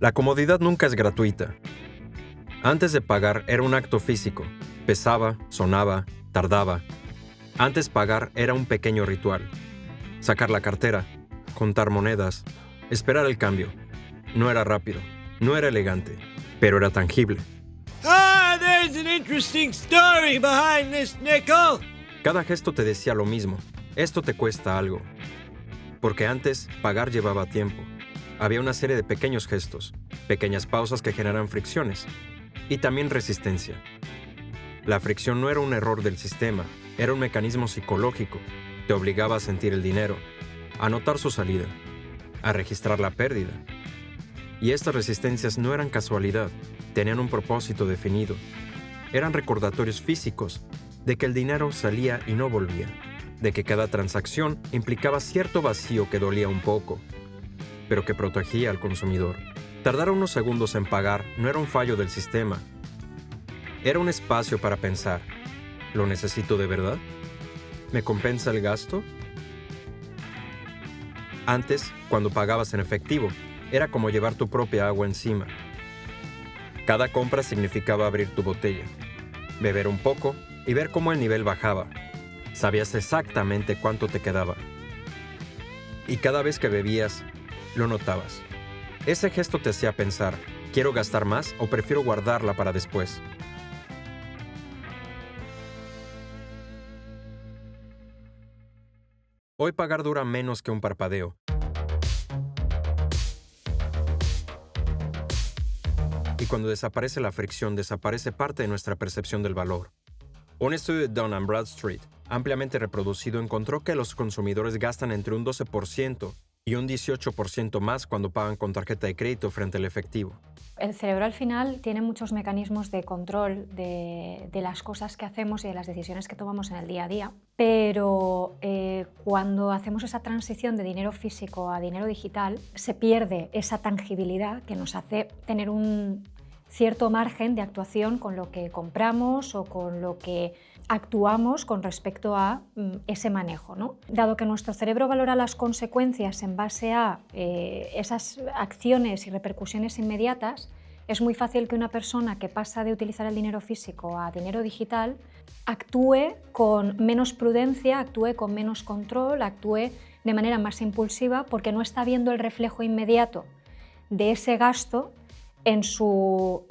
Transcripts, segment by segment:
La comodidad nunca es gratuita. Antes de pagar era un acto físico. Pesaba, sonaba, tardaba. Antes pagar era un pequeño ritual. Sacar la cartera, contar monedas, esperar el cambio. No era rápido, no era elegante, pero era tangible. There's an interesting story behind this nickel. Cada gesto te decía lo mismo. Esto te cuesta algo. Porque antes, pagar llevaba tiempo. Había una serie de pequeños gestos, pequeñas pausas que generan fricciones. Y también resistencia. La fricción no era un error del sistema, era un mecanismo psicológico. Te obligaba a sentir el dinero, a notar su salida, a registrar la pérdida. Y estas resistencias no eran casualidad, tenían un propósito definido. Eran recordatorios físicos de que el dinero salía y no volvía, de que cada transacción implicaba cierto vacío que dolía un poco, pero que protegía al consumidor. Tardar unos segundos en pagar no era un fallo del sistema. Era un espacio para pensar, ¿lo necesito de verdad? ¿Me compensa el gasto? Antes, cuando pagabas en efectivo, era como llevar tu propia agua encima. Cada compra significaba abrir tu botella, beber un poco y ver cómo el nivel bajaba. Sabías exactamente cuánto te quedaba. Y cada vez que bebías, lo notabas. Ese gesto te hacía pensar, ¿quiero gastar más o prefiero guardarla para después? Hoy pagar dura menos que un parpadeo. Y cuando desaparece la fricción, desaparece parte de nuestra percepción del valor. Un estudio de Dun & Bradstreet, ampliamente reproducido, encontró que los consumidores gastan entre un 12% y un 18% más cuando pagan con tarjeta de crédito frente al efectivo. El cerebro al final tiene muchos mecanismos de control de las cosas que hacemos y de las decisiones que tomamos en el día a día, pero cuando hacemos esa transición de dinero físico a dinero digital, se pierde esa tangibilidad que nos hace tener un cierto margen de actuación con lo que compramos o con lo que actuamos con respecto a ese manejo, ¿no? Dado que nuestro cerebro valora las consecuencias en base a esas acciones y repercusiones inmediatas, es muy fácil que una persona que pasa de utilizar el dinero físico a dinero digital actúe con menos prudencia, actúe con menos control, actúe de manera más impulsiva porque no está viendo el reflejo inmediato de ese gasto en su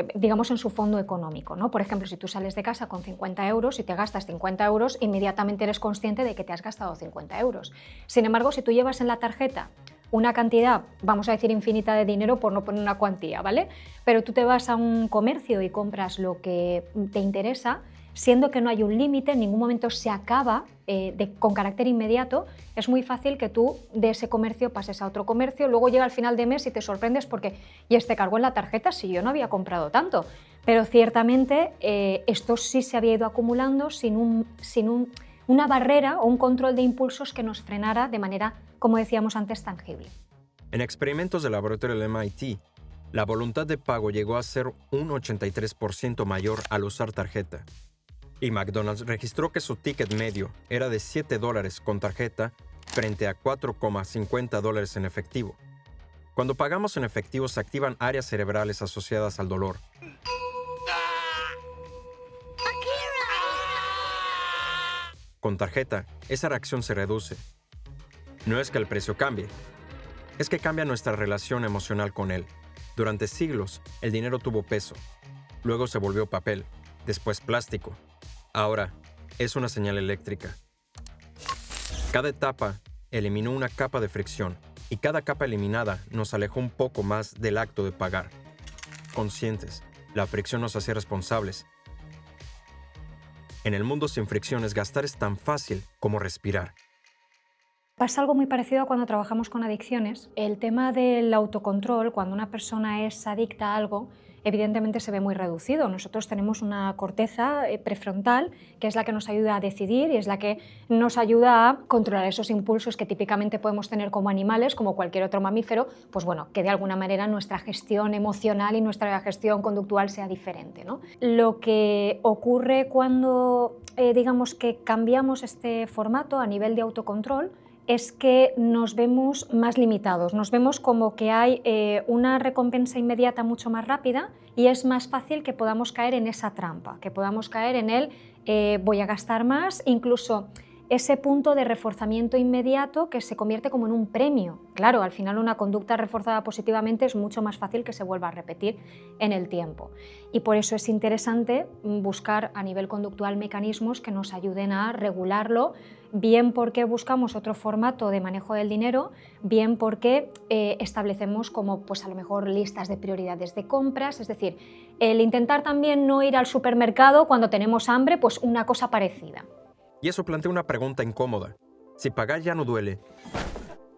fondo económico, ¿no? Por ejemplo, si tú sales de casa con 50 euros y te gastas 50 euros, inmediatamente eres consciente de que te has gastado 50 euros. Sin embargo, si tú llevas en la tarjeta una cantidad, vamos a decir infinita de dinero por no poner una cuantía, ¿vale? Pero tú te vas a un comercio y compras lo que te interesa, siendo que no hay un límite, en ningún momento se acaba con carácter inmediato, es muy fácil que tú de ese comercio pases a otro comercio, luego llega al final de mes y te sorprendes porque ¿y te cargó en la tarjeta si yo no había comprado tanto? Pero ciertamente esto sí se había ido acumulando sin una barrera o un control de impulsos que nos frenara de manera, como decíamos antes, tangible. En experimentos del laboratorio del MIT, la voluntad de pago llegó a ser un 83% mayor al usar tarjeta. Y McDonald's registró que su ticket medio era de $7 con tarjeta frente a $4,50 en efectivo. Cuando pagamos en efectivo se activan áreas cerebrales asociadas al dolor. Con tarjeta, esa reacción se reduce. No es que el precio cambie, es que cambia nuestra relación emocional con él. Durante siglos, el dinero tuvo peso. Luego se volvió papel, después plástico. Ahora, es una señal eléctrica. Cada etapa eliminó una capa de fricción y cada capa eliminada nos alejó un poco más del acto de pagar. Conscientes, la fricción nos hacía responsables. En el mundo sin fricciones, gastar es tan fácil como respirar. Pasa algo muy parecido a cuando trabajamos con adicciones. El tema del autocontrol, cuando una persona es adicta a algo, evidentemente se ve muy reducido. Nosotros tenemos una corteza prefrontal que es la que nos ayuda a decidir y es la que nos ayuda a controlar esos impulsos que típicamente podemos tener como animales, como cualquier otro mamífero, pues bueno, que de alguna manera nuestra gestión emocional y nuestra gestión conductual sea diferente, ¿no? Lo que ocurre cuando digamos que cambiamos este formato a nivel de autocontrol es que nos vemos más limitados, nos vemos como que hay una recompensa inmediata mucho más rápida y es más fácil que podamos caer en esa trampa, que podamos caer en el voy a gastar más, incluso ese punto de reforzamiento inmediato que se convierte como en un premio. Claro, al final una conducta reforzada positivamente es mucho más fácil que se vuelva a repetir en el tiempo. Y por eso es interesante buscar a nivel conductual mecanismos que nos ayuden a regularlo, bien porque buscamos otro formato de manejo del dinero, bien porque establecemos como pues a lo mejor listas de prioridades de compras, es decir, el intentar también no ir al supermercado cuando tenemos hambre, pues una cosa parecida. Y eso plantea una pregunta incómoda. Si pagar ya no duele,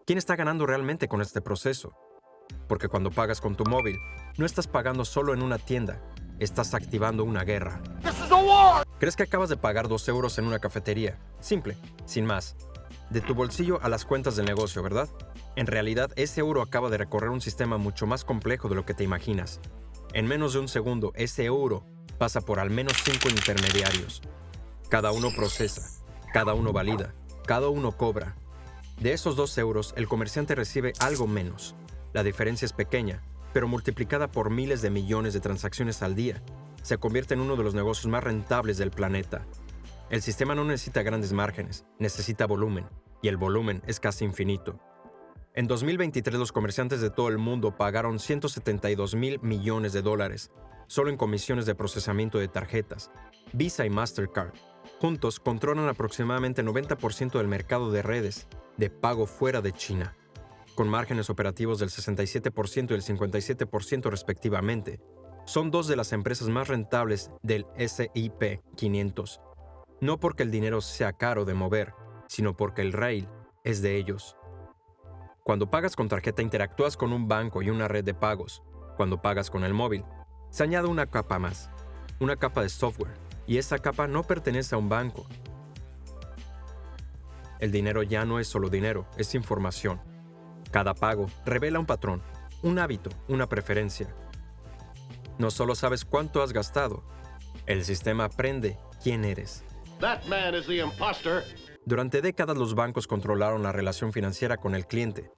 ¿quién está ganando realmente con este proceso? Porque cuando pagas con tu móvil, no estás pagando solo en una tienda, estás activando una guerra. ¿Crees que acabas de pagar 2 euros en una cafetería? Simple, sin más. De tu bolsillo a las cuentas del negocio, ¿verdad? En realidad, ese euro acaba de recorrer un sistema mucho más complejo de lo que te imaginas. En menos de un segundo, ese euro pasa por al menos 5 intermediarios. Cada uno procesa, cada uno valida, cada uno cobra. De esos 2 euros, el comerciante recibe algo menos. La diferencia es pequeña, pero multiplicada por miles de millones de transacciones al día, se convierte en uno de los negocios más rentables del planeta. El sistema no necesita grandes márgenes, necesita volumen, y el volumen es casi infinito. En 2023, los comerciantes de todo el mundo pagaron $172,000 millones solo en comisiones de procesamiento de tarjetas. Visa y Mastercard juntos controlan aproximadamente el 90% del mercado de redes de pago fuera de China, con márgenes operativos del 67% y el 57% respectivamente. Son 2 de las empresas más rentables del S&P 500. No porque el dinero sea caro de mover, sino porque el rail es de ellos. Cuando pagas con tarjeta interactúas con un banco y una red de pagos. Cuando pagas con el móvil, se añade una capa más, una capa de software, y esa capa no pertenece a un banco. El dinero ya no es solo dinero, es información. Cada pago revela un patrón, un hábito, una preferencia. No solo sabes cuánto has gastado, el sistema aprende quién eres. That man is the imposter. Durante décadas los bancos controlaron la relación financiera con el cliente.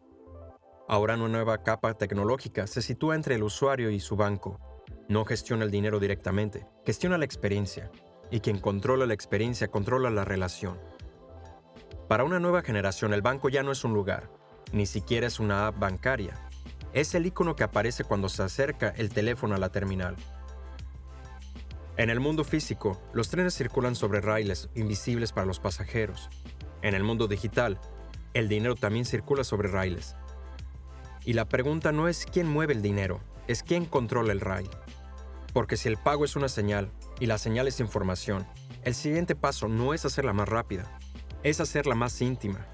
Ahora una nueva capa tecnológica se sitúa entre el usuario y su banco. No gestiona el dinero directamente, gestiona la experiencia. Y quien controla la experiencia controla la relación. Para una nueva generación, el banco ya no es un lugar, ni siquiera es una app bancaria. Es el icono que aparece cuando se acerca el teléfono a la terminal. En el mundo físico, los trenes circulan sobre raíles invisibles para los pasajeros. En el mundo digital, el dinero también circula sobre raíles. Y la pregunta no es quién mueve el dinero, es quién controla el rail. Porque si el pago es una señal y la señal es información, el siguiente paso no es hacerla más rápida, es hacerla más íntima.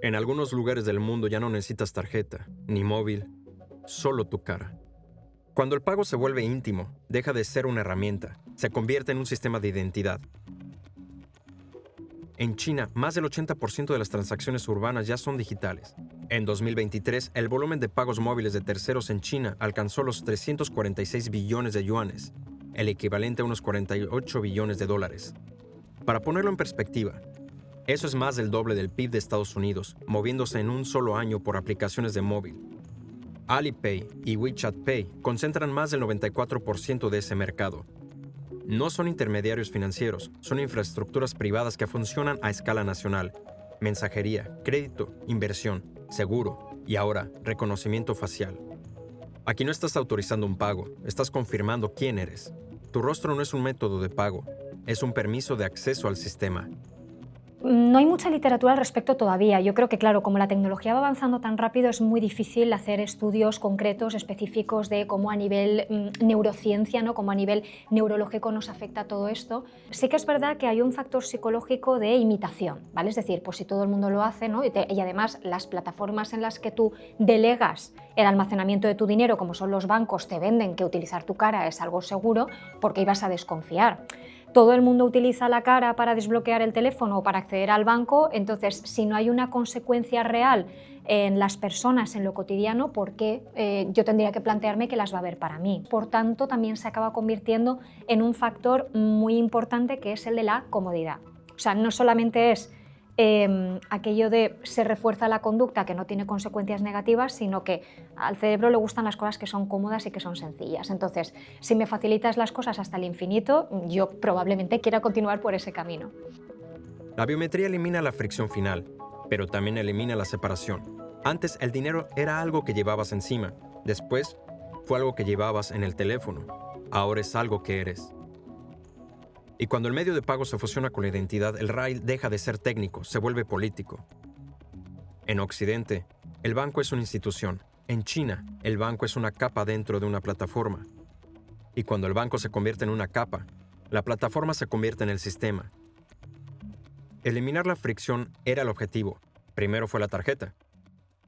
En algunos lugares del mundo ya no necesitas tarjeta, ni móvil, solo tu cara. Cuando el pago se vuelve íntimo, deja de ser una herramienta, se convierte en un sistema de identidad. En China, más del 80% de las transacciones urbanas ya son digitales. En 2023, el volumen de pagos móviles de terceros en China alcanzó los 346 billones de yuanes, el equivalente a unos 48 billones de dólares. Para ponerlo en perspectiva, eso es más del doble del PIB de Estados Unidos, moviéndose en un solo año por aplicaciones de móvil. Alipay y WeChat Pay concentran más del 94% de ese mercado. No son intermediarios financieros, son infraestructuras privadas que funcionan a escala nacional. Mensajería, crédito, inversión, seguro y ahora reconocimiento facial. Aquí no estás autorizando un pago, estás confirmando quién eres. Tu rostro no es un método de pago, es un permiso de acceso al sistema. No hay mucha literatura al respecto todavía. Yo creo que, claro, como la tecnología va avanzando tan rápido, es muy difícil hacer estudios concretos, específicos de cómo a nivel neurociencia, ¿no? Cómo a nivel neurológico nos afecta todo esto. Sí que es verdad que hay un factor psicológico de imitación, ¿vale? Es decir, pues si todo el mundo lo hace, ¿no? Y además las plataformas en las que tú delegas el almacenamiento de tu dinero, como son los bancos, te venden que utilizar tu cara es algo seguro, porque ibas a desconfiar. todo el mundo utiliza la cara para desbloquear el teléfono o para acceder al banco, entonces si no hay una consecuencia real en las personas en lo cotidiano, ¿por qué yo tendría que plantearme que las va a haber para mí? Por tanto, también se acaba convirtiendo en un factor muy importante que es el de la comodidad. O sea, no solamente es aquello de se refuerza la conducta que no tiene consecuencias negativas, sino que al cerebro le gustan las cosas que son cómodas y que son sencillas. Entonces, si me facilitas las cosas hasta el infinito, yo probablemente quiera continuar por ese camino. La biometría elimina la fricción final, pero también elimina la separación. Antes el dinero era algo que llevabas encima, después fue algo que llevabas en el teléfono, ahora es algo que eres. Y cuando el medio de pago se fusiona con la identidad, el rail deja de ser técnico, se vuelve político. En Occidente, el banco es una institución. En China, el banco es una capa dentro de una plataforma. Y cuando el banco se convierte en una capa, la plataforma se convierte en el sistema. Eliminar la fricción era el objetivo. Primero fue la tarjeta,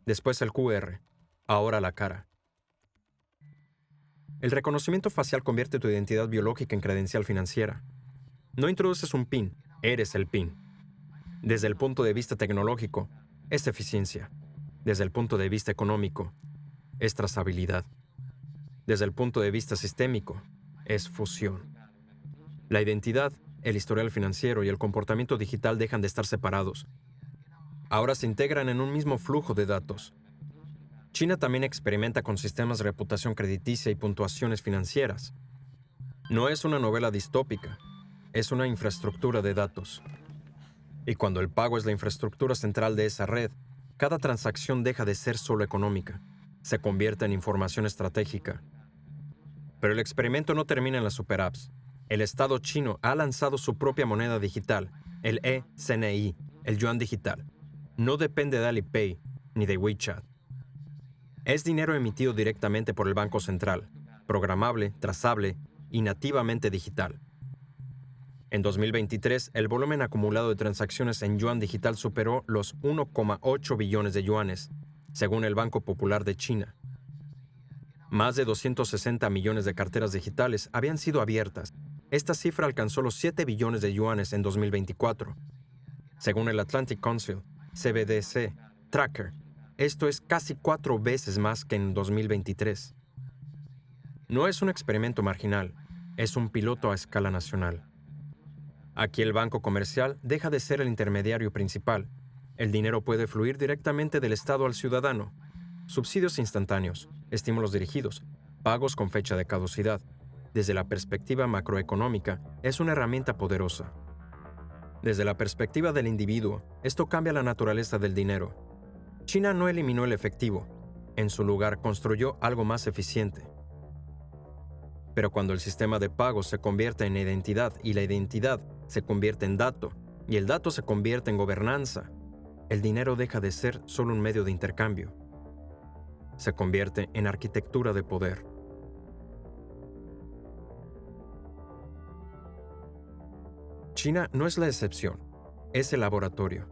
después el QR, ahora la cara. El reconocimiento facial convierte tu identidad biológica en credencial financiera. No introduces un PIN, eres el PIN. Desde el punto de vista tecnológico, es eficiencia. Desde el punto de vista económico, es trazabilidad. Desde el punto de vista sistémico, es fusión. La identidad, el historial financiero y el comportamiento digital dejan de estar separados. Ahora se integran en un mismo flujo de datos. China también experimenta con sistemas de reputación crediticia y puntuaciones financieras. No es una novela distópica, es una infraestructura de datos. Y cuando el pago es la infraestructura central de esa red, cada transacción deja de ser solo económica, se convierte en información estratégica. Pero el experimento no termina en las superapps. El Estado chino ha lanzado su propia moneda digital, el e-CNY, el yuan digital. No depende de Alipay ni de WeChat. Es dinero emitido directamente por el Banco Central, programable, trazable y nativamente digital. En 2023, el volumen acumulado de transacciones en yuan digital superó los 1,8 billones de yuanes, según el Banco Popular de China. Más de 260 millones de carteras digitales habían sido abiertas. Esta cifra alcanzó los 7 billones de yuanes en 2024. Según el Atlantic Council, CBDC, Tracker, esto es casi 4 veces más que en 2023. No es un experimento marginal, es un piloto a escala nacional. Aquí el banco comercial deja de ser el intermediario principal. El dinero puede fluir directamente del Estado al ciudadano. Subsidios instantáneos, estímulos dirigidos, pagos con fecha de caducidad. Desde la perspectiva macroeconómica, es una herramienta poderosa. Desde la perspectiva del individuo, esto cambia la naturaleza del dinero. China no eliminó el efectivo. En su lugar, construyó algo más eficiente. Pero cuando el sistema de pagos se convierte en identidad y la identidad se convierte en dato y el dato se convierte en gobernanza, el dinero deja de ser solo un medio de intercambio. Se convierte en arquitectura de poder. China no es la excepción, es el laboratorio.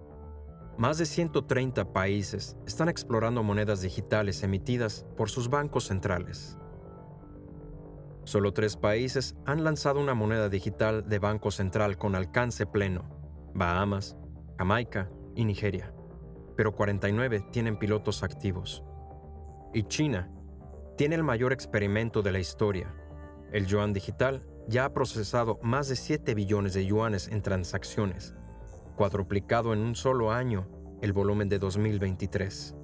Más de 130 países están explorando monedas digitales emitidas por sus bancos centrales. Solo 3 países han lanzado una moneda digital de banco central con alcance pleno: Bahamas, Jamaica y Nigeria. Pero 49 tienen pilotos activos. Y China tiene el mayor experimento de la historia. El yuan digital ya ha procesado más de 7 billones de yuanes en transacciones, cuadruplicado en un solo año el volumen de 2023.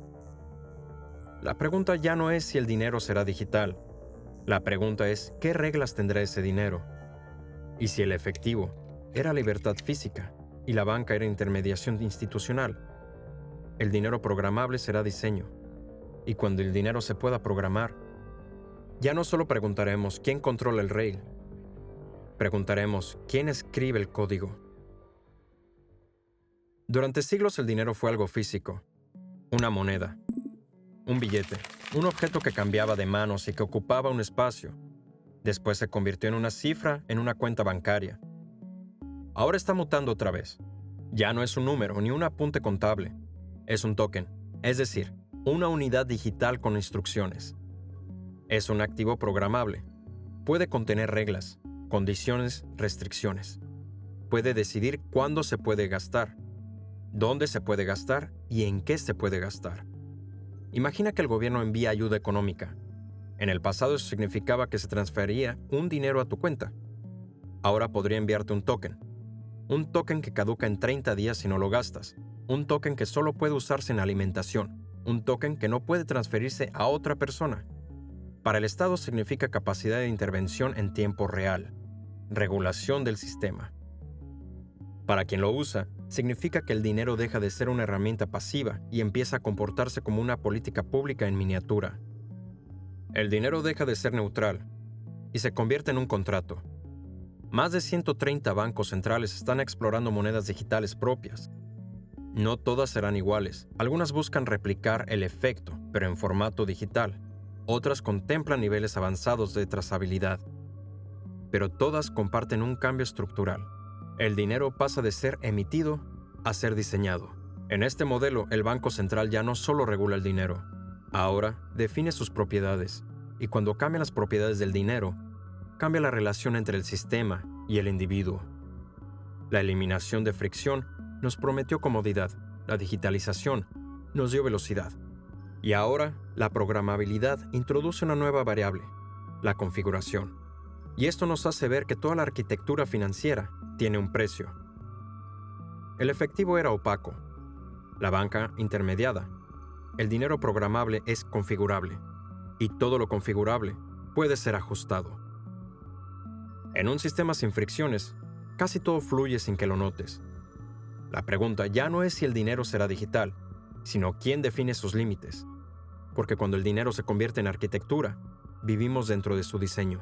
La pregunta ya no es si el dinero será digital. La pregunta es, ¿qué reglas tendrá ese dinero? Y si el efectivo era libertad física y la banca era intermediación institucional, el dinero programable será diseño. Y cuando el dinero se pueda programar, ya no solo preguntaremos quién controla el rail, preguntaremos quién escribe el código. Durante siglos el dinero fue algo físico, una moneda, un billete, un objeto que cambiaba de manos y que ocupaba un espacio. Después se convirtió en una cifra en una cuenta bancaria. Ahora está mutando otra vez. Ya no es un número ni un apunte contable. Es un token, es decir, una unidad digital con instrucciones. Es un activo programable. Puede contener reglas, condiciones, restricciones. Puede decidir cuándo se puede gastar, dónde se puede gastar y en qué se puede gastar. Imagina que el gobierno envía ayuda económica. En el pasado eso significaba que se transfería un dinero a tu cuenta. Ahora podría enviarte un token que caduca en 30 días si no lo gastas, un token que solo puede usarse en alimentación, un token que no puede transferirse a otra persona. Para el Estado significa capacidad de intervención en tiempo real, regulación del sistema. Para quien lo usa, significa que el dinero deja de ser una herramienta pasiva y empieza a comportarse como una política pública en miniatura. El dinero deja de ser neutral y se convierte en un contrato. Más de 130 bancos centrales están explorando monedas digitales propias. No todas serán iguales. Algunas buscan replicar el efecto, pero en formato digital. Otras contemplan niveles avanzados de trazabilidad. Pero todas comparten un cambio estructural. El dinero pasa de ser emitido a ser diseñado. En este modelo, el Banco Central ya no solo regula el dinero, ahora define sus propiedades. Y cuando cambian las propiedades del dinero, cambia la relación entre el sistema y el individuo. La eliminación de fricción nos prometió comodidad, la digitalización nos dio velocidad. Y ahora, la programabilidad introduce una nueva variable, la configuración. Y esto nos hace ver que toda la arquitectura financiera tiene un precio. El efectivo era opaco, la banca intermediada. El dinero programable es configurable, y todo lo configurable puede ser ajustado. En un sistema sin fricciones, casi todo fluye sin que lo notes. La pregunta ya no es si el dinero será digital, sino quién define sus límites. Porque cuando el dinero se convierte en arquitectura, vivimos dentro de su diseño.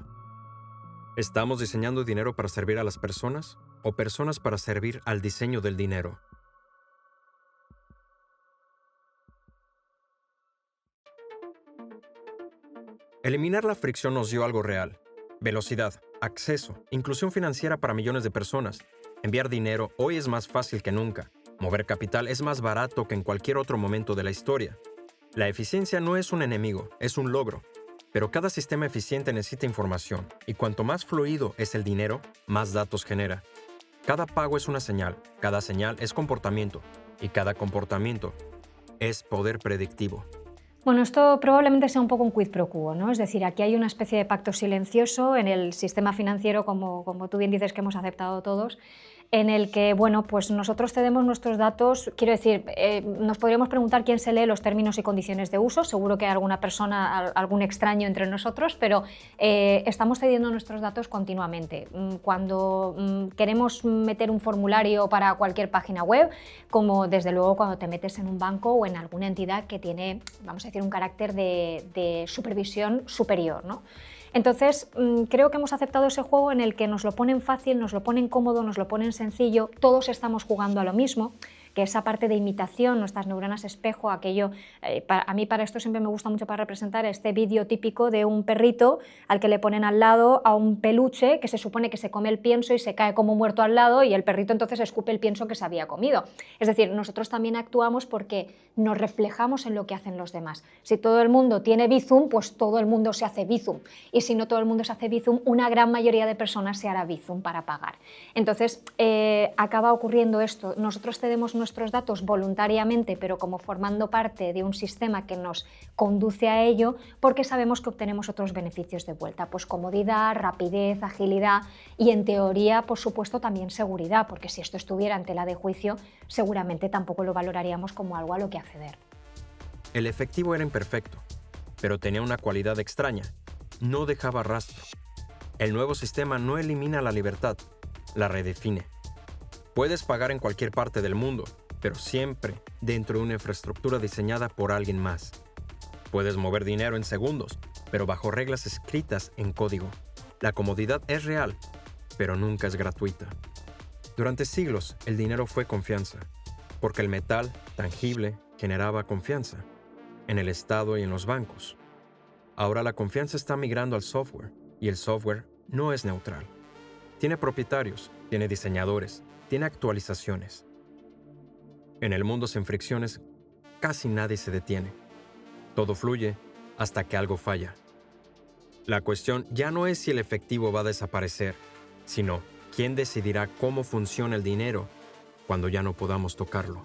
¿Estamos diseñando dinero para servir a las personas o personas para servir al diseño del dinero? Eliminar la fricción nos dio algo real: velocidad, acceso, inclusión financiera para millones de personas. Enviar dinero hoy es más fácil que nunca. Mover capital es más barato que en cualquier otro momento de la historia. La eficiencia no es un enemigo, es un logro. Pero cada sistema eficiente necesita información, y cuanto más fluido es el dinero, más datos genera. Cada pago es una señal, cada señal es comportamiento, y cada comportamiento es poder predictivo. Bueno, esto probablemente sea un poco un quid pro quo, ¿no? Es decir, aquí hay una especie de pacto silencioso en el sistema financiero, como tú bien dices, que hemos aceptado todos, en el que, bueno, pues nosotros cedemos nuestros datos. Quiero decir, nos podríamos preguntar quién se lee los términos y condiciones de uso. Seguro que hay alguna persona, algún extraño entre nosotros, pero estamos cediendo nuestros datos continuamente. Cuando queremos meter un formulario para cualquier página web, como desde luego cuando te metes en un banco o en alguna entidad que tiene, vamos a decir, un carácter de supervisión superior, ¿no? Entonces, creo que hemos aceptado ese juego en el que nos lo ponen fácil, nos lo ponen cómodo, nos lo ponen sencillo, todos estamos jugando a lo mismo, que esa parte de imitación, nuestras neuronas espejo, aquello, a mí para esto siempre me gusta mucho para representar este vídeo típico de un perrito al que le ponen al lado a un peluche que se supone que se come el pienso y se cae como muerto al lado, y el perrito entonces escupe el pienso que se había comido. Es decir, nosotros también actuamos porque nos reflejamos en lo que hacen los demás. Si todo el mundo tiene Bizum, pues todo el mundo se hace Bizum, y si no todo el mundo se hace Bizum, una gran mayoría de personas se hará Bizum para pagar. Entonces, acaba ocurriendo esto. Nosotros cedemos nuestros datos voluntariamente, pero como formando parte de un sistema que nos conduce a ello, porque sabemos que obtenemos otros beneficios de vuelta, pues comodidad, rapidez, agilidad y, en teoría, por supuesto, también seguridad, porque si esto estuviera en tela de juicio, seguramente tampoco lo valoraríamos como algo a lo que acceder. El efectivo era imperfecto, pero tenía una cualidad extraña: no dejaba rastro. El nuevo sistema no elimina la libertad, la redefine. Puedes pagar en cualquier parte del mundo, pero siempre dentro de una infraestructura diseñada por alguien más. Puedes mover dinero en segundos, pero bajo reglas escritas en código. La comodidad es real, pero nunca es gratuita. Durante siglos, el dinero fue confianza, porque el metal tangible generaba confianza en el Estado y en los bancos. Ahora la confianza está migrando al software, y el software no es neutral. Tiene propietarios, tiene diseñadores, tiene actualizaciones. En el mundo sin fricciones, casi nadie se detiene. Todo fluye hasta que algo falla. La cuestión ya no es si el efectivo va a desaparecer, sino quién decidirá cómo funciona el dinero cuando ya no podamos tocarlo.